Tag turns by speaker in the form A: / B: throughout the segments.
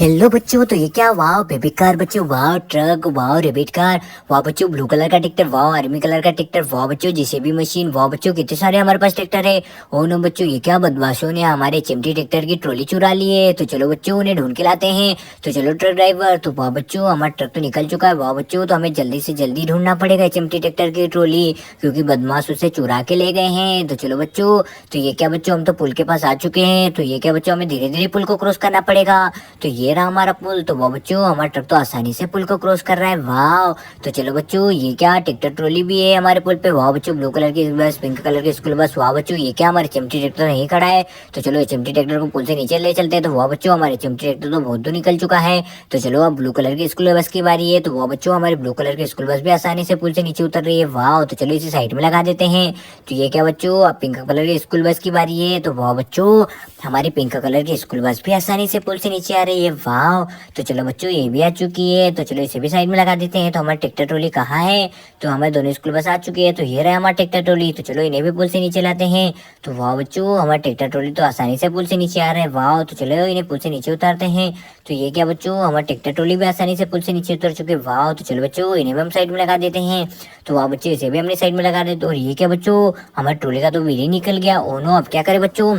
A: Hello बच्चों, तो ये क्या? वाह बेबी कार बच्चों, वाह ट्रक, वाह रेबिट कार, वाह बच्चों ब्लू कलर का ट्रैक्टर, वाह आर्मी कलर का ट्रैक्टर, वाह बच्चों जेसीबी मशीन, वाह बच्चों कितने सारे हमारे पास ट्रैक्टर है। ओ नो बच्चों, ये क्या बदमाशों ने हमारे चिमटी ट्रैक्टर की ट्रॉली चुरा ली है। तो चलो बच्चों उन्हें ढूंढ के लाते हैं। तो चलो ट्रक ड्राइवर, तो वाह बच्चों हमारा ट्रक तो निकल चुका है। वाह बच्चों, तो हमें जल्दी से जल्दी ढूंढना पड़ेगा चिमटी ट्रैक्टर की ट्रॉली, क्योंकि बदमाश उसे चुरा के ले गए हैं। तो चलो बच्चों, तो ये क्या बच्चों, हम तो पुल के पास आ चुके हैं। तो ये क्या बच्चों, हमें धीरे धीरे पुल को क्रॉस करना पड़ेगा। तो ये रहा हमारा पुल। तो वाह बच्चों, हमारा ट्रक तो आसानी से पुल को क्रॉस कर रहा है। वाह, तो चलो बच्चों, ये क्या ट्रैक्टर ट्रॉली भी है हमारे पुल पे। वाह बच्चों, ब्लू कलर की बस, पिंक कलर की स्कूल बस। वाह बच्चों, ये क्या हमारे चिमटी ट्रैक्टर यहीं खड़ा है। तो चलो ये चिमटी ट्रैक्टर को पुल से नीचे ले चलते हैं। तो वाह बच्चों, हमारे चिमटी ट्रैक्टर तो बहुत दूर निकल चुका है। तो चलो अब ब्लू कलर की स्कूल बस की बारी है। तो वाह बच्चों, हमारी ब्लू कलर की स्कूल बस भी आसानी से पुल से नीचे उतर रही है। वाह, तो चलो इसे साइड में लगा देते हैं। तो ये क्या बच्चों, अब पिंक कलर की स्कूल बस की बारी है। तो वाह बच्चों, हमारी पिंक कलर की स्कूल बस भी आसानी से पुल से नीचे आ रही है। वाह, तो चलो बच्चों ये भी आ चुकी है। तो चलो इसे भी साइड में लगा देते हैं। तो हमारी ट्रैक्टर ट्रॉली कहाँ है? तो हमारे दोनों स्कूल बस आ चुकी है। तो ये रहा हमारा ट्रैक्टर ट्रॉली। तो चलो इन्हें भी पुल से नीचे लाते हैं। तो वाह बच्चों, हमारा ट्रैक्टर ट्रॉली तो आसानी से पुल से नीचे आ रहा है। वाह, तो चलो इन्हें पुल से नीचे उतारते हैं। तो ये क्या बच्चों, हमारा ट्रैक्टर ट्रॉली भी आसानी से पुल से नीचे उतर चुके। वाह, तो चलो बच्चों इन्हें भी हम साइड में लगा देते हैं। तो वाह बच्चों, इसे भी हमने साइड में लगा देते। और ये क्या बच्चों, हमारे ट्रॉली का तो व्हील ही निकल गया। ओ नो, अब क्या करें बच्चों?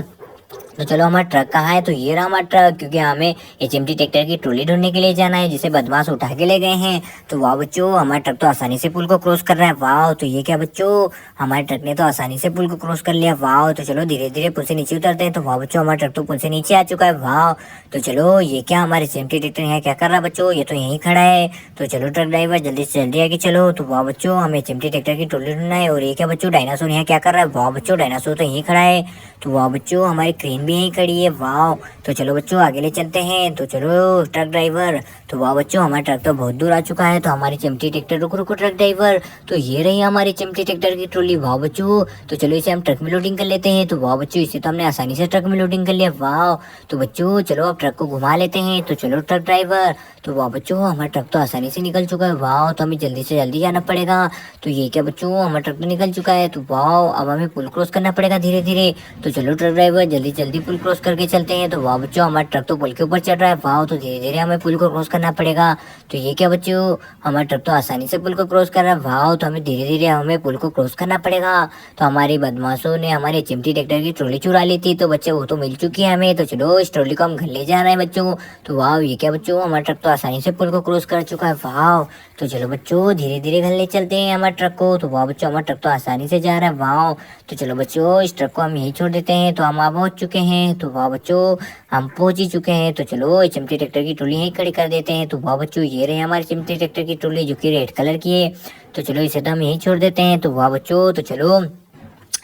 A: तो चलो हमारा ट्रक कहाँ है? तो ये रहा हमारा ट्रक, क्योंकि हमें एचएमटी ट्रैक्टर की ट्रॉली ढूंढने के लिए जाना है, जिसे बदमाश उठा के ले गए हैं। तो वाह बच्चों, हमारा ट्रक तो आसानी से पुल को क्रॉस कर रहा है। वाह, तो ये क्या बच्चों, हमारे ट्रक ने तो आसानी से पुल को क्रॉस कर लिया। वाह, तो चलो धीरे धीरे पुल से नीचे उतरते हैं। तो वाह बच्चों, हमारा ट्रक तो पुल से नीचे आ चुका है। वाह, तो चलो ये क्या, हमारे एचएमटी ट्रैक्टर यहाँ क्या कर रहा है बच्चों? ये तो यहीं खड़ा है। तो चलो ट्रक ड्राइवर जल्दी से जल्दी आगे चलो। तो वाह बच्चों, हमें एचएमटी ट्रैक्टर की ट्रॉली ढूंढना है। और ये क्या बच्चों, डायनासोर यहाँ क्या कर रहा है? वाह बच्चों, डायनासोर तो यहीं खड़ा है। तो वाह बच्चों, हमारी क्रेन भी यहीं खड़ी है। वाह, तो चलो बच्चों आगे ले चलते हैं। तो चलो ट्रक ड्राइवर, तो वाह बच्चों, हमारा ट्रक तो बहुत दूर आ चुका है। तो हमारी चिमटी ट्रैक्टर, रुको रुको ट्रक ड्राइवर, तो ये रही हमारी चिमटी ट्रैक्टर की ट्रॉली। वाह बच्चों, तो चलो इसे हम ट्रक में लोडिंग कर लेते हैं। तो वाह बच्चों, इसे तो हमने आसानी से ट्रक में लोडिंग कर लिया। वाह, तो बच्चों चलो अब ट्रक को घुमा लेते हैं। तो चलो ट्रक ड्राइवर, तो वाह बच्चों, हमारा ट्रक तो आसानी से निकल चुका है। वाह, तो हमें जल्दी से जल्दी जाना पड़ेगा। तो ये क्या बच्चों, हमारा ट्रक तो निकल चुका है। तो वाह, अब हमें पुल क्रॉस करना पड़ेगा धीरे धीरे। तो चलो ट्रक ड्राइवर जल्दी जल्दी पुल क्रॉस करके चलते हैं। तो वाह बच्चों, हमारा ट्रक तो पुल के ऊपर चढ़ रहा है। वाह, तो धीरे धीरे हमें पुल को क्रॉस करना पड़ेगा। तो ये क्या बच्चों, हमारा ट्रक तो आसानी से पुल को क्रॉस कर रहा है। वाह, तो हमें धीरे धीरे हमें पुल को क्रॉस करना पड़ेगा। तो हमारे बदमाशों ने हमारे चिमटी ट्रैक्टर की ट्रॉली चुरा ली थी। तो बच्चे वो तो मिल चुकी है हमें। तो चलो इस ट्रॉली को हम घर ले जा रहे हैं बच्चों। तो वाह, ये क्या बच्चों, हमारा ट्रक तो आसानी से पुल को क्रॉस कर चुका है। वाह, तो चलो बच्चों धीरे धीरे घर ले चलते हैं हमारे ट्रक को। तो वाह बच्चों, हमारा ट्रक तो आसानी से जा रहा है। वाह, तो चलो बच्चों इस ट्रक को हम यहीं छोड़ देते हैं। तो हम आ पहुंच चुके हैं। तो वाह बच्चों, हम पहुंच ही चुके हैं। तो चलो ये चिमटी ट्रैक्टर की ट्रॉली यहीं खड़ी कर देते हैं। तो वाह बच्चों, ये रहे हमारे चिमटी ट्रैक्टर की ट्रॉली, जो कि रेड कलर की है। तो चलो इसे तो हम यहीं छोड़ देते हैं। तो वाह बच्चों, तो चलो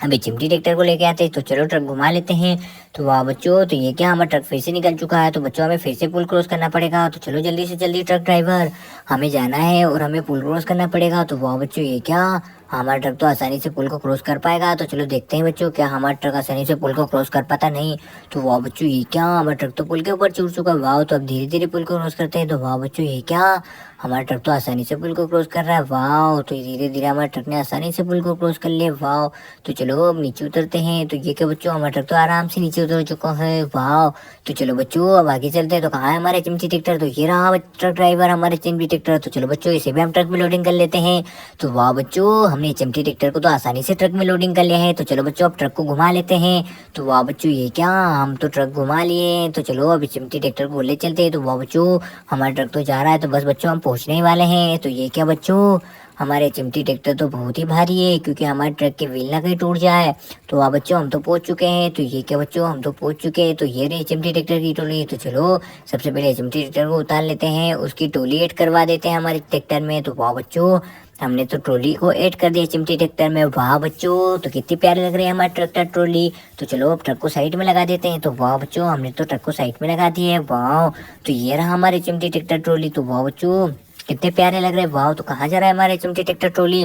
A: अभी चिमटी ट्रैक्टर को लेके आते हैं। तो चलो ट्रक घुमा लेते हैं। तो वाह बच्चों, तो ये क्या, हमारा ट्रक फिर से निकल चुका है। तो बच्चों हमें फिर से पुल क्रॉस करना पड़ेगा। तो चलो जल्दी से जल्दी ट्रक ड्राइवर, हमें जाना है और हमें पुल क्रॉस करना पड़ेगा। तो वाह बच्चों, ये क्या, हमारा ट्रक तो आसानी से पुल को क्रॉस कर पाएगा? तो चलो देखते हैं बच्चों, क्या हमारा ट्रक आसानी से पुल को क्रॉस कर पाता? नहीं। तो वाह बच्चों, ये क्या, हमारा ट्रक तो पुल के ऊपर चढ़ चुका है। वाह, तो अब धीरे धीरे पुल को क्रॉस करते हैं। तो वाह बच्चों, ये क्या, हमारा ट्रक तो आसानी से पुल को क्रॉस कर रहा है। वाह, तो धीरे धीरे हमारे ट्रक ने आसानी से पुल को क्रॉस कर लिया। वाह, तो चलो अब नीचे उतरते हैं। तो ये क्या बच्चों, हमारा ट्रक तो आराम से नीचे उतर चुका है। वाह, तो चलो बच्चों अब आगे चलते हैं। तो कहाँ है हमारे चिमटी ट्रैक्टर? तो ये रहा ट्रक ड्राइवर, हमारे चिमटी ट्रैक्टर। तो चलो बच्चों इसे भी हम ट्रक में लोडिंग कर लेते हैं। तो वाह बच्चों, हमने चिमटी ट्रैक्टर को तो आसानी से ट्रक में लोडिंग कर लिया है। तो चलो बच्चों अब ट्रक को घुमा लेते हैं। तो वाह बच्चों, ये क्या, हम तो ट्रक घुमा लिए। तो चलो अभी चिमटी ट्रैक्टर को ले चलते हैं। तो वाह बच्चों, हमारा ट्रक तो जा रहा है। तो बस बच्चों हम पहुंचने ही वाले हैं। तो ये क्या बच्चों, हमारे चिमटी ट्रैक्टर तो बहुत ही भारी है, क्योंकि हमारे ट्रक के व्हील ना कहीं टूट जाए। तो वाह बच्चों, हम तो पहुंच चुके हैं। तो ये क्या बच्चों, हम तो पहुंच चुके हैं। तो ये रही चिमटी ट्रैक्टर की टोली। तो चलो सबसे पहले चिमटी ट्रैक्टर को उतार लेते हैं, उसकी टोली ऐड करवा देते हैं हमारे ट्रैक्टर में। तो वाह बच्चों, हमने तो ट्रॉली को ऐड कर दिया चिमटी ट्रैक्टर में। वाह बच्चों, तो कितनी प्यारी लग रही है हमारी ट्रैक्टर ट्रॉली। तो चलो अब ट्रक को साइड में लगा देते हैं। तो वाह बच्चों, हमने तो ट्रक को साइड में लगा दिया है। वाह, तो ये रहा हमारी चिमटी ट्रैक्टर ट्रॉली। तो वाह बच्चों, कितने प्यारे लग रहे हैं। वाह, तो कहाँ जा रहा है हमारे चिमटी ट्रैक्टर ट्रॉली?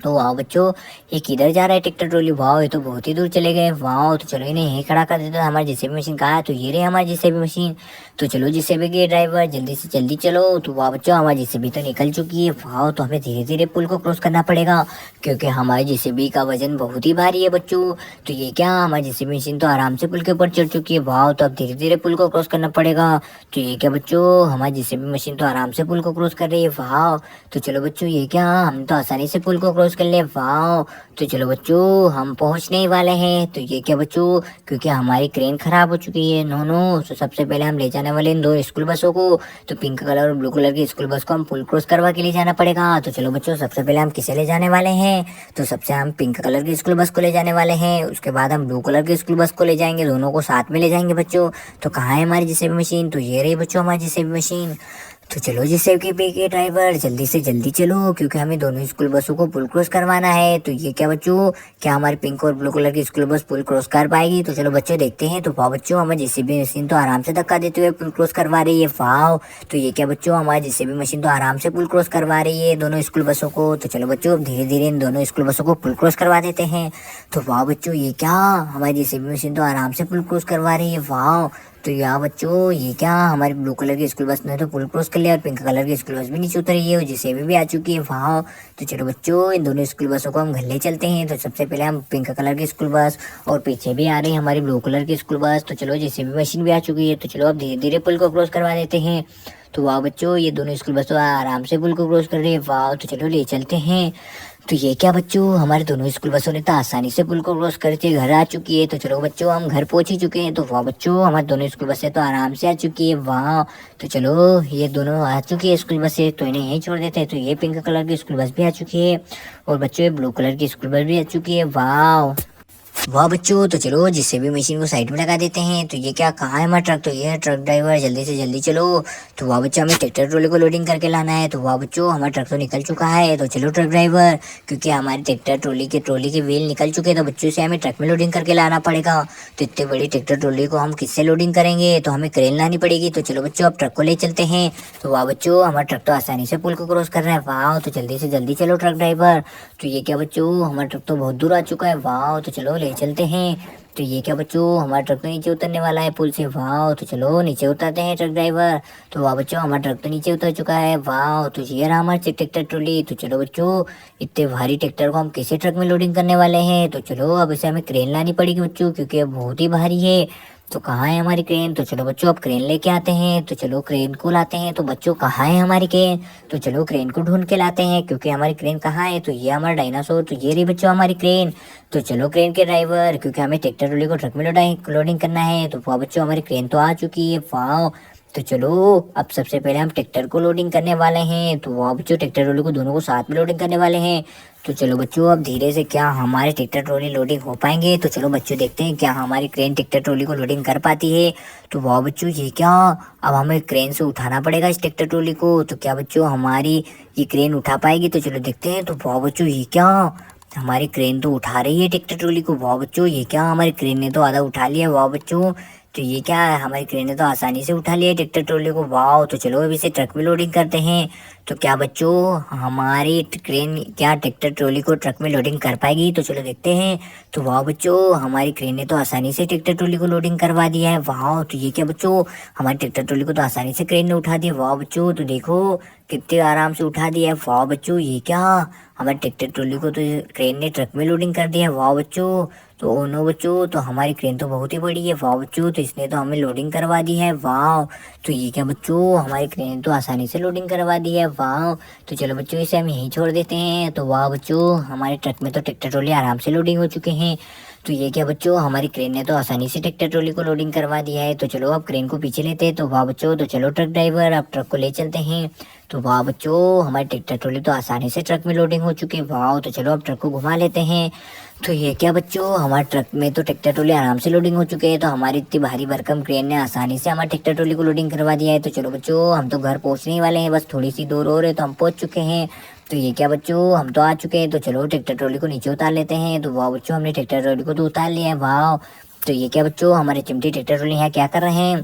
A: तो वाह बच्चों, ये किधर जा रहा है ट्रैक्टर ट्रॉली? वाह, ये तो बहुत ही दूर चले गए। वाह, तो चलो इन्हें यहीं खड़ा कर देते हैं। हमारी जेसीबी मशीन कहाँ है? तो ये रही हमारी जेसीबी मशीन। तो चलो जेसीबी के ड्राइवर जल्दी से जल्दी चलो। तो वाह बच्चों हमारी जेसीबी तो निकल चुकी है। वाह तो हमें धीरे धीरे पुल को क्रॉस करना पड़ेगा क्योंकि हमारी जेसीबी का वजन बहुत ही भारी है बच्चों। तो ये क्या, हमारी जेसीबी मशीन तो आराम से पुल के ऊपर चढ़ चुकी है। वाह तो अब धीरे धीरे पुल को क्रॉस करना पड़ेगा। तो ये क्या बच्चों, हमारी जेसीबी मशीन तो आराम से पुल को क्रॉस कर रही है। वाह तो चलो बच्चों ये क्या, हम तो आसानी से पुल को क्रॉस कर ले। वाह तो चलो बच्चों हम पहुंचने ही वाले हैं। तो ये क्या बच्चों, क्योंकि हमारी क्रेन खराब हो चुकी है। नो नो, तो सबसे पहले हम ले जाने वाले इन दो स्कूल बसों को। तो पिंक कलर और ब्लू कलर की स्कूल बस को हम पुल क्रॉस करवा के ले जाना पड़ेगा। तो चलो बच्चों सबसे पहले हम किसे ले जाने वाले हैं, तो सबसे हम पिंक कलर की स्कूल बस को ले जाने वाले हैं। उसके बाद हम ब्लू कलर की स्कूल बस को ले जाएंगे, दोनों को साथ में ले जाएंगे बच्चों। तो कहाँ है हमारी जेसीबी मशीन, तो ये रही बच्चों हमारी जेसीबी मशीन। तो चलो जेसीबी के ड्राइवर जल्दी से जल्दी चलो क्योंकि हमें दोनों स्कूल बसों को पुल क्रॉस करवाना है। तो ये क्या बच्चों, क्या हमारी पिंक और ब्लू कलर की स्कूल बस पुल क्रॉस कर पाएगी, तो चलो बच्चों देखते हैं। तो वाह बच्चों हमारी जेसीबी मशीन तो आराम से धक्का देते हुए पुल क्रॉस करवा रही है। वाह तो ये क्या बच्चों, हमारी जेसीबी मशीन तो आराम से पुल क्रॉस करवा रही है दोनों स्कूल बसों को। तो चलो बच्चों अब धीरे धीरे इन दोनों स्कूल बसों को पुल क्रॉस करवा देते हैं। तो वाह बच्चों ये क्या, हमारी जेसीबी मशीन तो आराम से पुल क्रॉस करवा रही है। वाह तो यार बच्चों ये क्या, हमारी ब्लू कलर की स्कूल बस ने तो पुल क्रॉस कर लिया और पिंक कलर की स्कूल बस भी नीचे उतरी है और जेसीबी भी आ चुकी है। वाह तो चलो बच्चों इन दोनों स्कूल बसों को हम घर ले चलते हैं। तो सबसे पहले हम पिंक कलर की स्कूल बस और पीछे भी आ रही है हमारी ब्लू कलर की स्कूल बस। तो चलो जेसीबी मशीन भी आ चुकी है। तो चलो अब धीरे धीरे पुल को क्रॉस करवा देते हैं। तो वाह बच्चों ये दोनों स्कूल बस तो आराम से पुल को क्रॉस कर रही है। वाह तो चलो ले चलते हैं। तो ये क्या बच्चों, हमारे दोनों स्कूल बसों ने तो आसानी से पुल को क्रॉस करके घर आ चुकी है। तो चलो बच्चों हम घर पहुंच ही चुके हैं। तो वाह बच्चों हमारे दोनों स्कूल बसें तो आराम से आ चुकी है। वाह तो चलो ये दोनों आ चुकी है स्कूल बसें, तो इन्हें यहीं छोड़ देते हैं। तो ये पिंक कलर की स्कूल बस भी आ चुकी है और बच्चों ये ब्लू कलर की स्कूल बस भी आ चुकी है। वाह वाह बच्चों तो चलो जेसीबी मशीन को साइड में लगा देते हैं। तो ये क्या, कहाँ है हमारा ट्रक, तो ये है ट्रक ड्राइवर जल्दी से जल्दी चलो। तो वाह बच्चों हमें ट्रैक्टर ट्रॉली को लोडिंग करके लाना है। तो वाह बच्चों हमारा ट्रक तो निकल चुका है। तो चलो ट्रक ड्राइवर, क्योंकि हमारे ट्रैक्टर ट्रॉली के व्हील निकल चुके हैं तो बच्चों से हमें ट्रक में लोडिंग करके लाना पड़ेगा। तो इतनी बड़ी ट्रैक्टर ट्रॉली को हम किससे लोडिंग करेंगे, तो हमें क्रेन लानी पड़ेगी। तो चलो बच्चों अब ट्रक को ले चलते हैं। तो वाह बच्चों हमारा ट्रक तो आसानी से पुल को क्रॉस कर रहा है। वाह तो जल्दी से जल्दी चलो ट्रक ड्राइवर। तो ये क्या बच्चों, हमारा ट्रक तो बहुत दूर आ चुका है। वाह तो चलो ले चलते हैं। तो ये क्या बच्चों, हमारा ट्रक तो नीचे उतरने वाला है पुल से। वाह तो चलो नीचे उतरते हैं ट्रक ड्राइवर। तो वाह बच्चों हमारा ट्रक तो नीचे उतर चुका है। वाह तो ये रहा हमारा ट्रैक्टर ट्रॉली। तो चलो बच्चों इतने भारी ट्रैक्टर को हम कैसे ट्रक में लोडिंग करने वाले हैं, तो चलो अब इसे हमें क्रेन लानी पड़ेगी बच्चों क्योंकि अब बहुत ही भारी है। तो कहाँ है हमारी क्रेन, तो चलो बच्चों अब क्रेन लेके आते हैं। तो चलो क्रेन को लाते हैं। तो बच्चों कहाँ है हमारी क्रेन, तो चलो क्रेन को ढूंढ के लाते हैं क्योंकि हमारी क्रेन कहाँ है, तो ये हमारा डायनासोर। तो ये रही बच्चों हमारी क्रेन। तो चलो क्रेन के ड्राइवर, क्योंकि हमें ट्रैक्टर ट्रॉली को ट्रक में लोडिंग करना है। तो वाह बच्चों हमारी क्रेन तो आ चुकी है। वाह तो चलो अब सबसे पहले हम ट्रैक्टर को लोडिंग करने वाले हैं। तो वाह बच्चों ट्रैक्टर ट्रॉली को दोनों को साथ में लोडिंग करने वाले हैं। तो चलो बच्चों अब धीरे से क्या हमारे ट्रैक्टर ट्रॉली लोडिंग हो पाएंगे, तो चलो बच्चों देखते हैं क्या हमारी क्रेन ट्रैक्टर ट्रॉली को लोडिंग कर पाती है। तो वाह बच्चों ये क्या, अब हमें क्रेन से उठाना पड़ेगा इस ट्रैक्टर ट्रॉली को। तो क्या बच्चों हमारी ये क्रेन उठा पाएगी, तो चलो देखते हैं। तो वाह बच्चों ये क्या, हमारी क्रेन तो उठा रही है ट्रैक्टर ट्रॉली को। वाह बच्चों ये क्या, हमारी क्रेन ने तो आधा उठा लिया। वाह बच्चों तो ये क्या है, हमारी क्रेन ने तो आसानी से उठा लिया ट्रैक्टर ट्रॉली को। वाह तो चलो अब इसे ट्रक में लोडिंग करते हैं। तो क्या बच्चों हमारी क्रेन क्या ट्रैक्टर ट्रॉली को ट्रक में लोडिंग कर पाएगी, तो चलो देखते हैं। तो वाह बच्चों हमारी क्रेन ने तो आसानी से ट्रैक्टर ट्रॉली को लोडिंग करवा दिया है। वाह तो ये क्या बच्चों, हमारी ट्रैक्टर ट्रॉली को तो आसानी से क्रेन ने उठा दिया। वाह बच्चों तो देखो कितने आराम से उठा दिया है। वाह बच्चों ये क्या, हमारे ट्रैक्टर ट्रॉली को तो क्रेन ने ट्रक में लोडिंग कर दिया है। वाह बच्चों तो ओ नो बच्चों, तो हमारी क्रेन तो बहुत ही बड़ी है। वाह बच्चों तो इसने तो हमें लोडिंग करवा दी है। वाह तो ये क्या बच्चों, हमारी क्रेन तो आसानी से लोडिंग करवा दी है। वाह तो चलो बच्चों इसे हम यहीं छोड़ देते हैं। तो वाह बच्चों हमारे ट्रक में तो ट्रैक्टर ट्रॉली आराम से लोडिंग हो चुके हैं। तो ये क्या बच्चों, हमारी क्रेन ने तो आसानी से ट्रैक्टर ट्रॉली को लोडिंग करवा दिया है। तो चलो अब क्रेन को पीछे लेते हैं। तो वाह बच्चों तो चलो ट्रक ड्राइवर अब ट्रक को ले चलते हैं। तो वाह बच्चों हमारी ट्रैक्टर ट्रॉली तो आसानी से ट्रक में लोडिंग हो चुकी है। वाह तो चलो अब ट्रक को घुमा लेते हैं। तो ये क्या बच्चों, हमारे ट्रक में तो ट्रैक्टर ट्रॉली आराम से लोडिंग हो चुके हैं। तो हमारी इतनी भारी भरकम क्रेन ने आसानी से हमारे ट्रैक्टर ट्रॉली को लोडिंग करवा दिया है। तो चलो बच्चों हम तो घर पहुंचने ही वाले हैं, बस थोड़ी सी दूर और है तो हम पहुंच चुके हैं। तो ये क्या बच्चों, हम तो आ चुके हैं। तो चलो ट्रैक्टर ट्रॉली को नीचे उतार लेते हैं। तो वाह बच्चों हमने ट्रैक्टर ट्रॉली को तो उतार लिया है। वाह तो ये क्या बच्चों, हमारे चिमटी ट्रैक्टर ट्रॉली यहाँ क्या कर रहे हैं,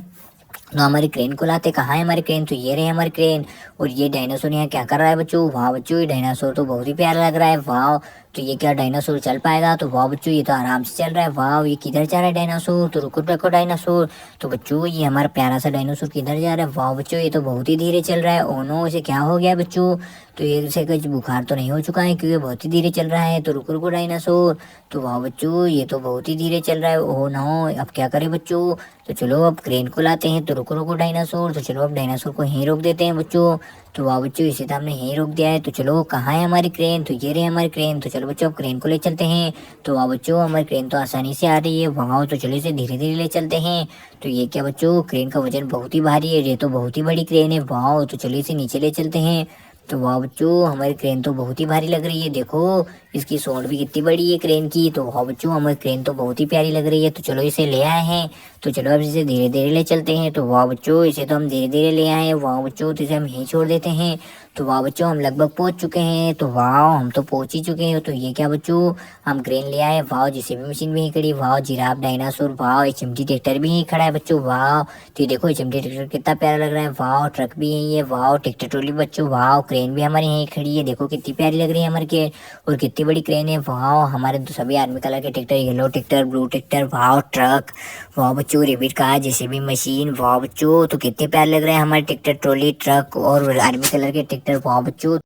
A: तो हमारी क्रेन को लाते, कहाँ है हमारी क्रेन, तो ये रहे हमारी क्रेन। और ये डायनासोर यहाँ क्या कर रहा है बच्चों, वाह बच्चों ये डायनासोर तो बहुत ही प्यारा लग रहा है। वाह तो ये क्या डायनासोर चल पाएगा? तो वाह बच्चों, ये तो आराम से चल रहा है। वाह, ये किधर जा रहा है डायनासोर? तो रुको रुको डायनासोर। तो बच्चों, ये हमारा प्यारा सा डायनासोर किधर जा रहा है? वाह बच्चों, ये तो बहुत ही धीरे चल रहा है। ओ नो, इसे क्या हो गया है बच्चों? तो ये इसे कुछ बुखार तो नहीं हो चुका है, क्योंकि बहुत ही धीरे चल रहा है। तो रुको रुको डायनासोर। तो वाह बच्चों, ये तो बहुत ही धीरे चल रहा है। ओह नो, अब क्या करें बच्चों? तो चलो अब क्रेन को लाते हैं। तो रुको रुको डायनासोर। तो चलो अब डायनासोर को यहीं रोक देते हैं बच्चों। तो वाह बच्चों, इसे तो हमने यहीं रोक दिया है। तो चलो कहाँ है हमारी क्रेन? तो ये रही हमारी क्रेन। तो चलो बच्चों, अब क्रेन को ले चलते हैं। तो वाह बच्चों, हमारी क्रेन तो आसानी से आ रही है। वाह, तो चलो इसे धीरे धीरे ले चलते हैं। तो ये क्या बच्चों, क्रेन का वजन बहुत ही भारी है, ये तो बहुत ही बड़ी क्रेन है। वाह, तो चलो इसे नीचे ले चलते हैं। तो वाह बच्चों, हमारी क्रेन तो बहुत ही भारी लग रही है। देखो, इसकी सोंड भी कितनी बड़ी है क्रेन की। तो वाह बच्चों, हमारी क्रेन तो बहुत ही प्यारी लग रही है। तो चलो इसे ले आए हैं। तो चलो अब इसे धीरे धीरे ले चलते हैं। तो वाह बच्चों, इसे तो हम धीरे धीरे ले आए हैं। वाह बच्चों, तो इसे हम यहीं छोड़ देते हैं। तो वाह बच्चों, हम लगभग पहुंच चुके हैं। तो वाह, हम तो पहुंच ही चुके हैं। तो ये क्या बच्चों, हम क्रेन ले आए। वाह, जेसीबी मशीन भी यहीं खड़ी। वाह, जिराफ, डायनासोर। वाह, एचएमटी ट्रैक्टर भी यहीं खड़ा है बच्चों। वाह, तो ये देखो एचएमटी ट्रैक्टर कितना प्यारा लग रहा है। वाह, ट्रक भी यहीं है। वाह, ट्रैक्टर ट्रॉली बच्चों। वाह, क्रेन भी हमारे यहीं खड़ी है। देखो कितनी प्यारी लग रही है हमारी क्रेन, और कितनी बड़ी क्रेन है। वाह, हमारे तो सभी आर्मी कलर के tractor, yellow tractor, blue tractor. वाह, ट्रक। वाह बच्चों, रेबिट कार, जेसीबी मशीन। वाह बच्चों, तो कितने प्यारे लग रहे हैं हमारे ट्रैक्टर ट्रॉली, ट्रक और आर्मी कलर के ट्रैक्टर। वाह बच्चों।